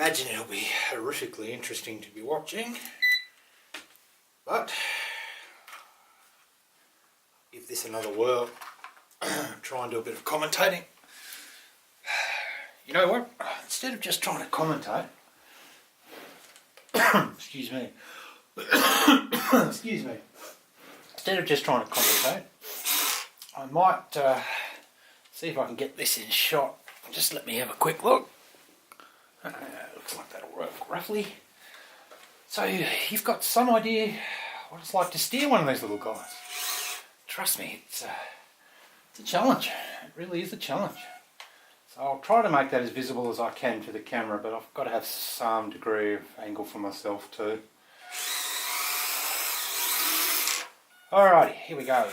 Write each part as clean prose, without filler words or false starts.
imagine it'll be horrifically interesting to be watching, but give this another whirl. Try and do a bit of commentating. You know what? Instead of just trying to commentate, excuse me. Excuse me. Instead of just trying to commentate, I might see if I can get this in shot. Just let me have a quick look. Looks like that'll work roughly. So you've got some idea what it's like to steer one of these little guys. Trust me, it's a challenge. It really is a challenge. So I'll try to make that as visible as I can to the camera, but I've got to have some degree of angle for myself too. Alrighty, here we go.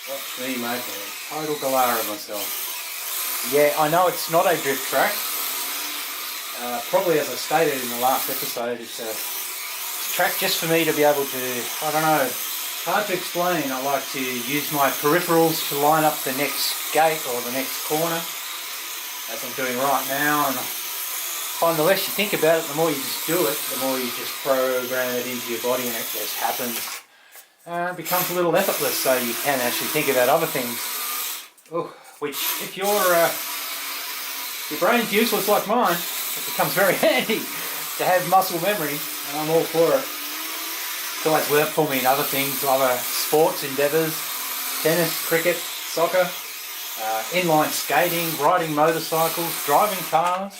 Watch me make a total galah of myself. Yeah, I know it's not a drift track. Probably as I stated in the last episode, it's a track just for me to be able to, I don't know, hard to explain. I like to use my peripherals to line up the next gate or the next corner, as I'm doing right now. And I find the less you think about it, the more you just do it, the more you just program it into your body and it just happens. It becomes a little effortless, so you can actually think about other things. Which, if your brain's useless like mine, it becomes very handy to have muscle memory, and I'm all for it. It's always worked for me in other things, other sports endeavours, tennis, cricket, soccer, inline skating, riding motorcycles, driving cars,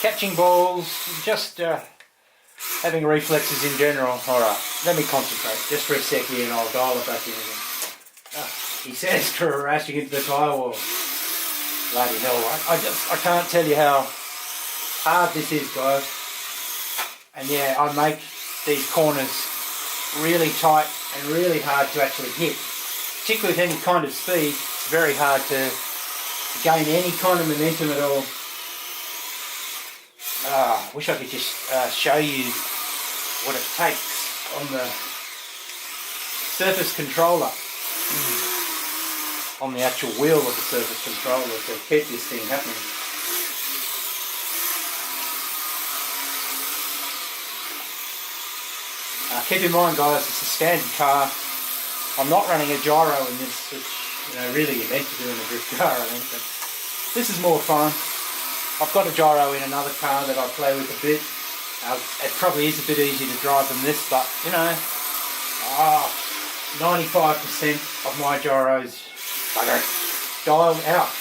catching balls, just having reflexes in general. Alright, let me concentrate just for a sec here and I'll dial it back in again. He says crashing into the tyre wall. Bloody hell, I can't tell you how hard this is, guys. And yeah, I make these corners really tight and really hard to actually hit. Particularly with any kind of speed, it's very hard to gain any kind of momentum at all. I wish I could just show you what it takes on the surface controller. On the actual wheel of the surface controller to keep this thing happening. Keep in mind, guys, it's a standard car. I'm not running a gyro in this, which really you're meant to do in a drift car, I think. But this is more fun. I've got a gyro in another car that I play with a bit. It probably is a bit easier to drive than this, but 95% of my gyros dialed out,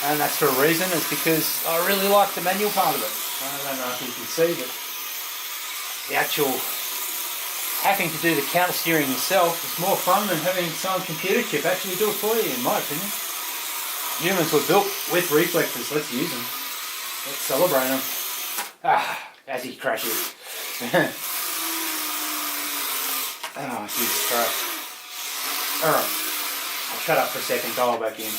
and that's for a reason. It's because I really like the manual part of it. I don't know if you can see, but the actual having to do the counter steering yourself is more fun than having some computer chip actually do it for you, in my opinion. Humans were built with reflexes. Let's use them. Let's celebrate them. As he crashes. Oh, Jesus Christ. Alright. I'll shut up for a second, dial back in.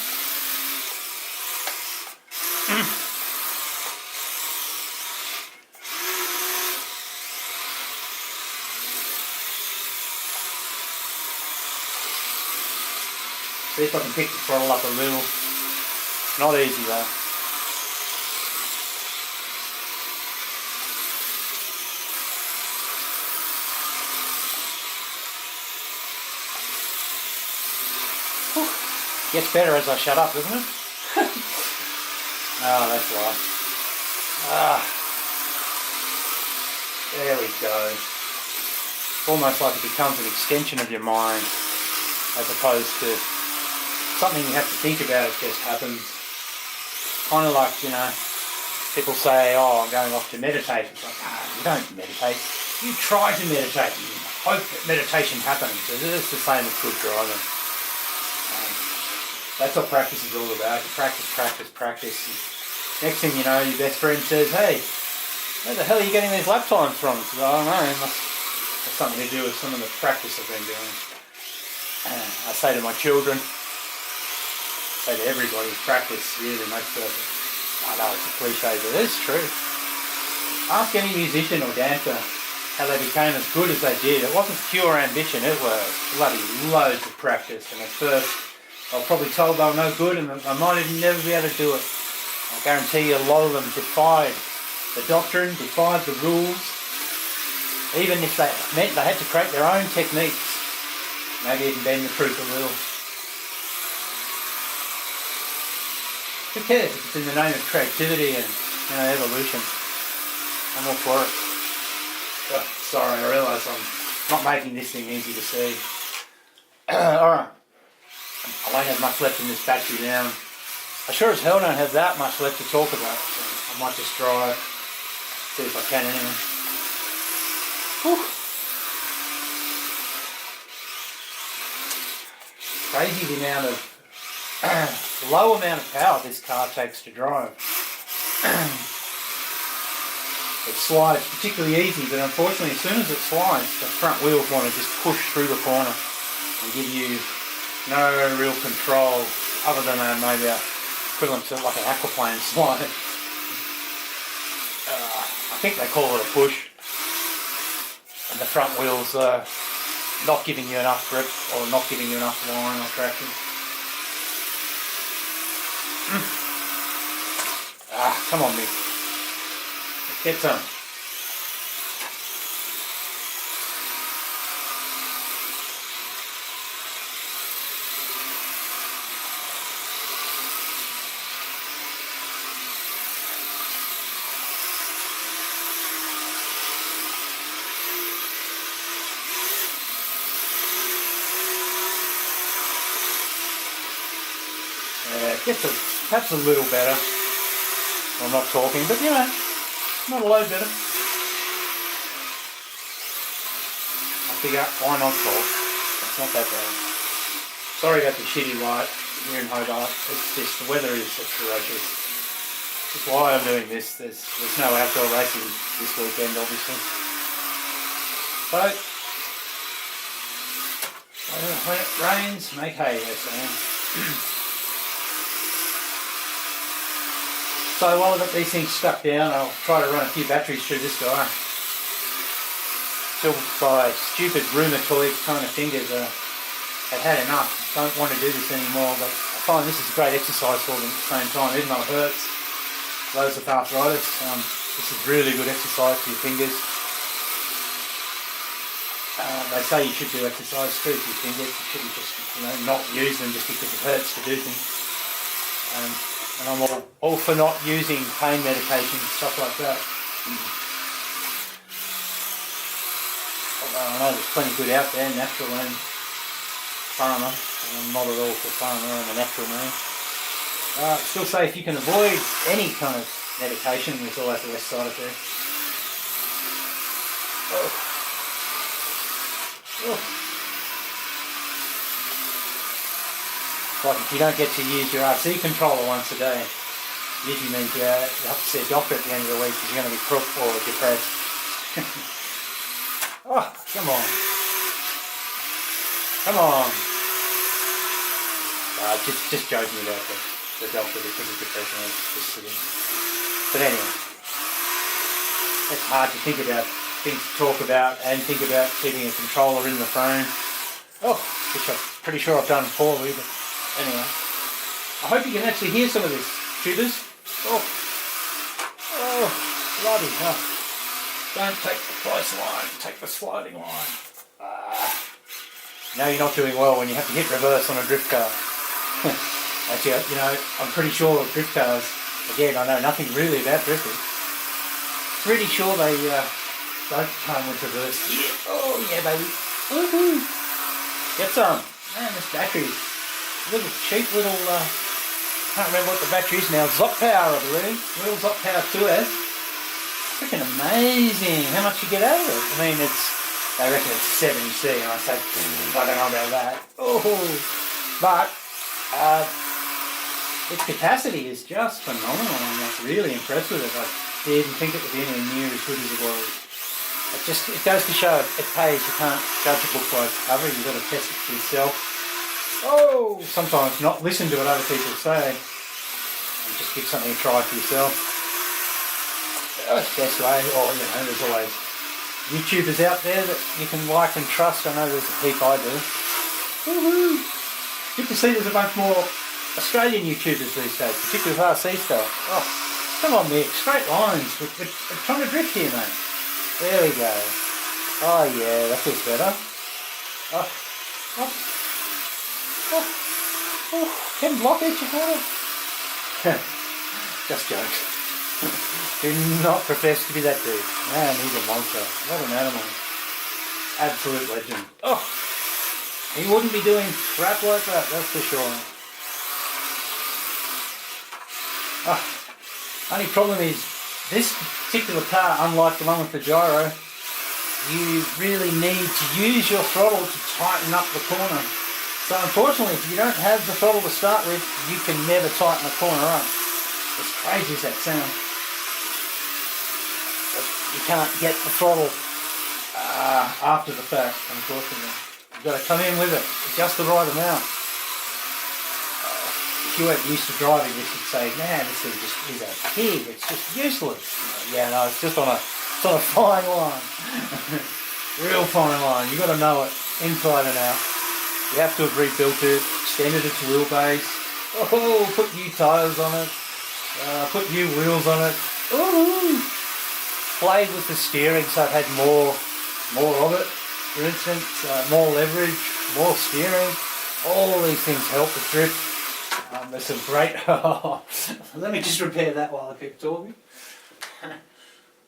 See if I can pick the throttle up a little. Not easy though. Gets better as I shut up, doesn't it? Oh, that's right. There we go. Almost like it becomes an extension of your mind, as opposed to something you have to think about. It just happens. Kind of like, people say, oh, I'm going off to meditate. It's like, you don't meditate. You try to meditate and hope that meditation happens. It's the same as good driving. That's what practice is all about. You practice, practice, practice. And next thing you know, your best friend says, hey, where the hell are you getting these lap times from? So, I don't know, it must have something to do with some of the practice I've been doing. I say to my children, say to everybody, practice really makes perfect. I know it's a cliche, but it's true. Ask any musician or dancer how they became as good as they did. It wasn't pure ambition, it was bloody loads of practice. And at first, I was probably told they were no good and I might even never be able to do it. I guarantee you a lot of them defied the doctrine, defied the rules. Even if they meant they had to create their own techniques. Maybe even bend the truth a little. Who cares if it's in the name of creativity and evolution? I'm all for it. Oh, sorry, I realise I'm not making this thing easy to see. Alright. I won't have much left in this battery now. I sure as hell don't have that much left to talk about, so I might just drive. See if I can anyway. Whew. Crazy the amount of low amount of power this car takes to drive. It slides particularly easy, but unfortunately as soon as it slides, the front wheels want to just push through the corner and give you no real control other than maybe a equivalent to like an aquaplane slide. I think they call it a push. And the front wheels are not giving you enough grip or not giving you enough line or traction. Come on, Mick. Let's get some. Gets perhaps a little better. I'm not talking, but not a load better. I figure, why not talk? It's not that bad. Sorry about the shitty light here in Hobart. It's just, the weather is atrocious. That's why I'm doing this. There's no outdoor racing this weekend, obviously. So, when it rains, make hay, they're saying. So while I've got these things stuck down, I'll try to run a few batteries through this guy. Till by stupid rheumatoid kind of fingers have had enough. Don't want to do this anymore, but I find this is a great exercise for them at the same time, even though it hurts. Those with arthritis, this is really good exercise for your fingers. They say you should do exercise too for your fingers. You shouldn't just not use them just because it hurts to do things. And I'm all for not using pain medication, stuff like that. Although I know there's plenty good out there, natural and pharma. I'm not at all for pharma, I'm a natural man. Still say if you can avoid any kind of medication, there's always the west side effect. Like if you don't get to use your RC controller once a day, usually means you have to see a doctor at the end of the week because you're going to be crook or depressed. Oh, come on. Come on. Just joking about the doctor because of depression. Just silly. But anyway, it's hard to think about things to talk about and think about keeping a controller in the phone. Which I'm pretty sure I've done poorly, but anyway, I hope you can actually hear some of this, tutors. Bloody hell. Don't take the close line, take the sliding line. Now you're not doing well when you have to hit reverse on a drift car. Actually, I'm pretty sure drift cars, again, I know nothing really about drifting. Pretty sure they don't come with reverse. Yeah. Oh yeah, baby. Woohoo! Get some. Man, this battery. Little cheap little, can't remember what the battery is now, Zop Power I believe, little Zop Power 2S. Freaking amazing how much you get out of it. I mean they reckon it's 70C and I say, I don't know about that. But its capacity is just phenomenal. I'm like really impressed with it. I didn't think it was anywhere near as good as it was. It goes to show it pays. You can't judge a book by its cover, you've got to test it for yourself. Sometimes not listen to what other people say and just give something a try for yourself. That's the best way, or there's always YouTubers out there that you can like and trust. I know there's a heap I do. Woohoo! Good to see there's a bunch more Australian YouTubers these days, particularly with RC stuff. Oh, come on, Mick, straight lines. We're trying to drift here, mate. There we go. Oh yeah, that feels better. Oh, oh, oh, oh. 10 block each other. Just jokes. Do not profess to be that dude. Man, he's a monster. What an animal. Absolute legend. Oh, he wouldn't be doing crap like that, that's for sure. Oh, only problem is, this particular car, unlike the one with the gyro, you really need to use your throttle to tighten up the corner. So unfortunately, if you don't have the throttle to start with, you can never tighten a corner up. As crazy as that sounds. But you can't get the throttle after the fact, unfortunately. You've got to come in with it, just the right amount. If you weren't used to driving this, you'd say, man, this thing just is a pig, it's just useless. Yeah, no, it's just on a fine line. Real fine line. You've got to know it, inside and out. You have to have rebuilt it, extended its wheelbase. Oh, put new tyres on it. Put new wheels on it. Ooh. Played with the steering so it had more of it. For instance, more leverage, more steering. All these things help the trip. There's some great... Let me just repair that while I keep talking.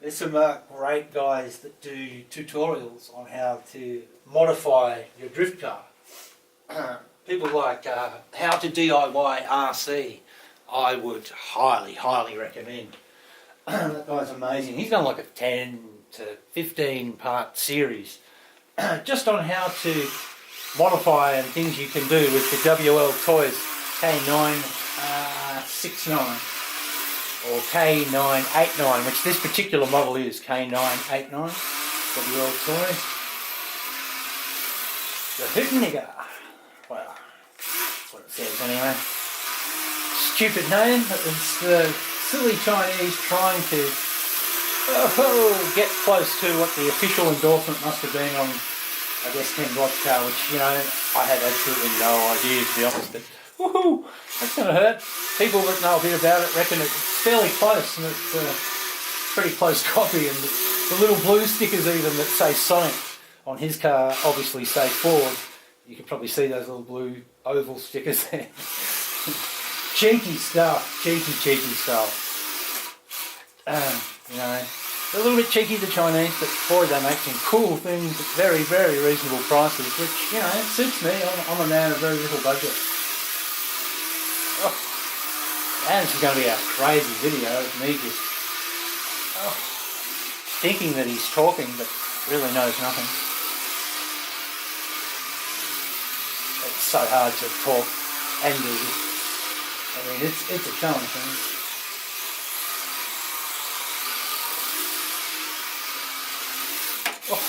There's some great guys that do tutorials on how to modify your drift car. People like How to DIY RC, I would highly recommend. That guy's amazing. He's done like a 10 to 15 part series just on how to modify and things you can do with the WL Toys K969 or K989, which this particular model is K989 WL Toys. The Hütteniger. Well, that's what it says anyway. Stupid name, but it's the silly Chinese trying to get close to what the official endorsement must have been on, I guess, Ken Block's car, which, you know, I had absolutely no idea, to be honest, but woohoo, that's going to hurt. People that know a bit about it reckon it's fairly close, and it's a pretty close copy, and the little blue stickers even that say Sonic on his car obviously say Ford. You can probably see those little blue oval stickers there. Cheeky stuff, cheeky stuff. You know, they're a little bit cheeky, the Chinese, but boy, they make some cool things at very reasonable prices, which, you know, it suits me. I'm a man of very little budget. Oh. And this is going to be a crazy video of me just thinking that he's talking, but really knows nothing. It's so hard to talk and do this. I mean, it's a challenge, isn't it? Oh.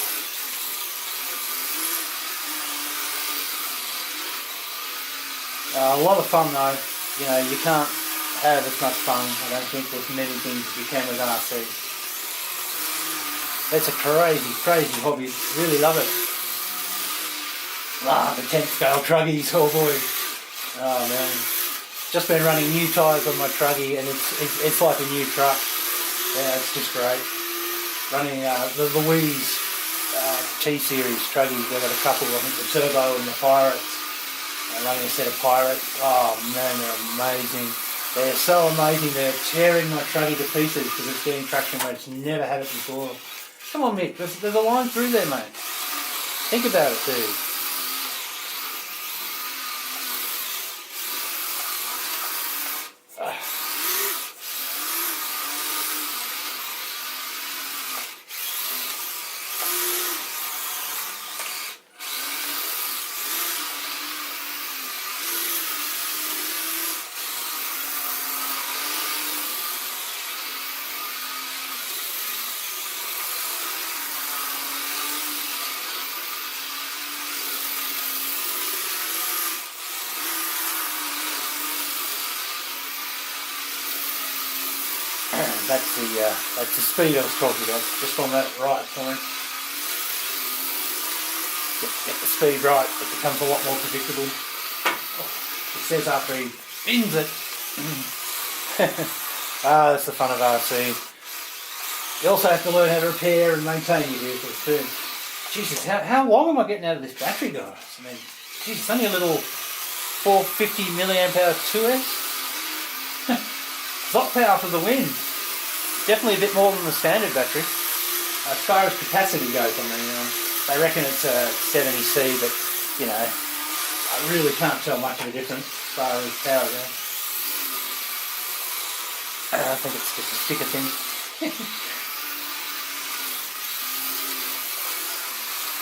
A lot of fun though. You know, you can't have as much fun, I don't think, with many things as you can with RC. It's a crazy hobby. Really love it. The 10-scale truggies, oh boy. Oh man. Just been running new tyres on my truggy, and it's like a new truck. Yeah, it's just great. Running the Louise T-Series truggies. They've got a couple, I think the Turbo and the Pirates. Running a set of Pirates. Oh man, they're amazing. They're so amazing. They're tearing my truggy to pieces because it's getting traction where it's never had it before. Come on, Mick. There's a line through there, mate. Think about it, dude. That's the speed I was talking about, just on that right point. Get the speed right, it becomes a lot more predictable. Oh. says after he bins it. That's the fun of RC. You also have to learn how to repair and maintain your vehicles too. Jesus, how long am I getting out of this battery, guys? I mean, Jesus, only a little 450 milliamp hour 2S. Zot power for the win. Definitely a bit more than the standard battery. As far as capacity goes, I mean, they reckon it's a 70C, but you know, I really can't tell much of a difference as far as power goes. I think it's just a sticker thing.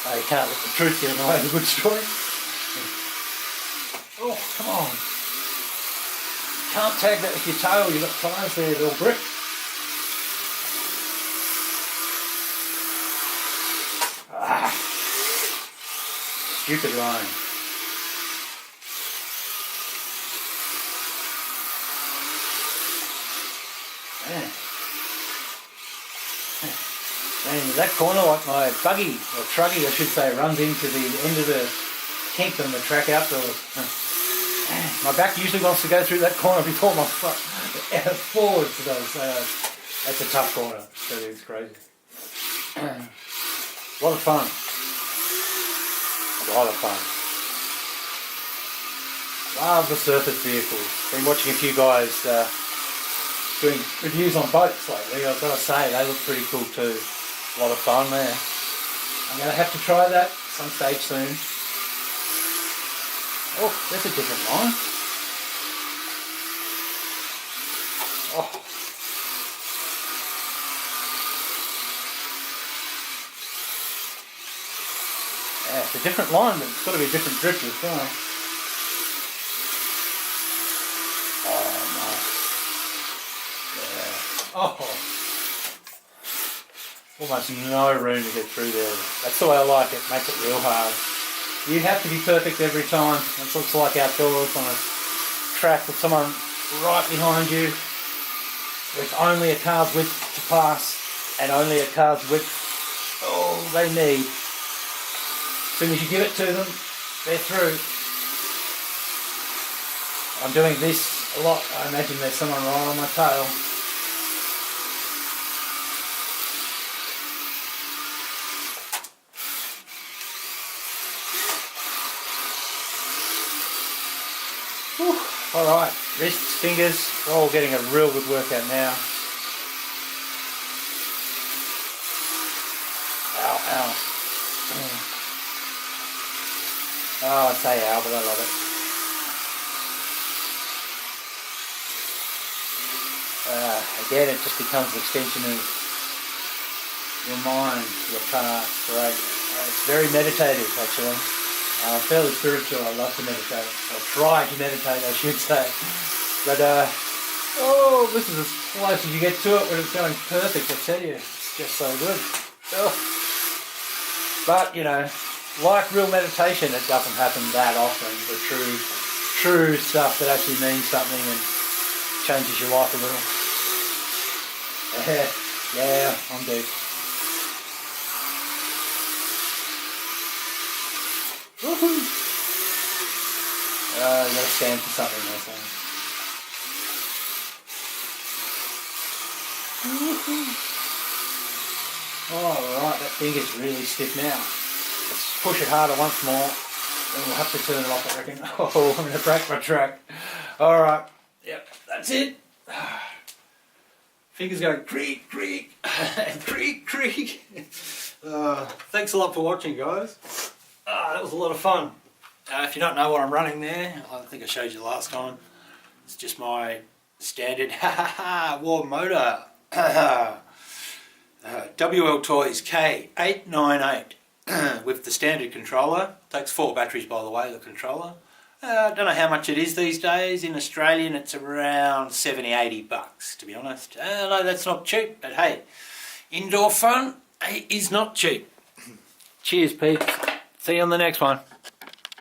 You can't let the truth get in the way of a good story. Oh, come on. Can't tag that with your tail, you've got tyres there, little brick. Stupid line. Man. Man, that corner, like my buggy, or truggy I should say, runs into the end of the kink on the track outdoors. My back usually wants to go through that corner before my foot forwards does. That's a tough corner. That is crazy. A lot of fun. A lot of fun. Love the surface vehicles. Been watching a few guys doing reviews on boats lately. I've got to say, they look pretty cool too. A lot of fun there. I'm going to have to try that some stage soon. Oh, that's a different line. Oh. Yeah, it's a different line, but it's got to be a different drip as well. Oh, nice. Yeah. Oh. Almost no room to get through there. That's the way I like it. Makes it real hard. You have to be perfect every time. That's what it's like outdoors on a track with someone right behind you with only a car's width to pass and only a car's width all they need. As soon as you give it to them, they're through. I'm doing this a lot. I imagine there's someone right on my tail. Alright, wrists, fingers, we're all getting a real good workout now. Ow, ow. Oh, I say ow, but I love it. Again, it just becomes an extension of your mind, your past, right? It's very meditative, actually. Fairly spiritual. I love to meditate, or try to meditate I should say, but oh, this is as close as you get to it when it's going perfect. I tell you, it's just so good. Oh. But you know, like real meditation, it doesn't happen that often. The true stuff that actually means something and changes your life a little. Yeah, I'm deep. Woohoo! You gotta stand for something, I think. Alright, that finger's really stiff now. Let's push it harder once more. Then we'll have to turn it off, I reckon. Oh, I'm gonna break my track. Alright, yep, that's it. Fingers going creak, creak, and creak, creak. Thanks a lot for watching, guys. That was a lot of fun. If you don't know what I'm running there, I think I showed you last time. It's just my standard war motor. WL Toys K898 with the standard controller. Takes 4 batteries, by the way, the controller. I don't know how much it is these days. In Australian it's around 70-80 bucks, to be honest. No, that's not cheap, but hey, indoor fun is not cheap. Cheers, peeps. See you on the next one.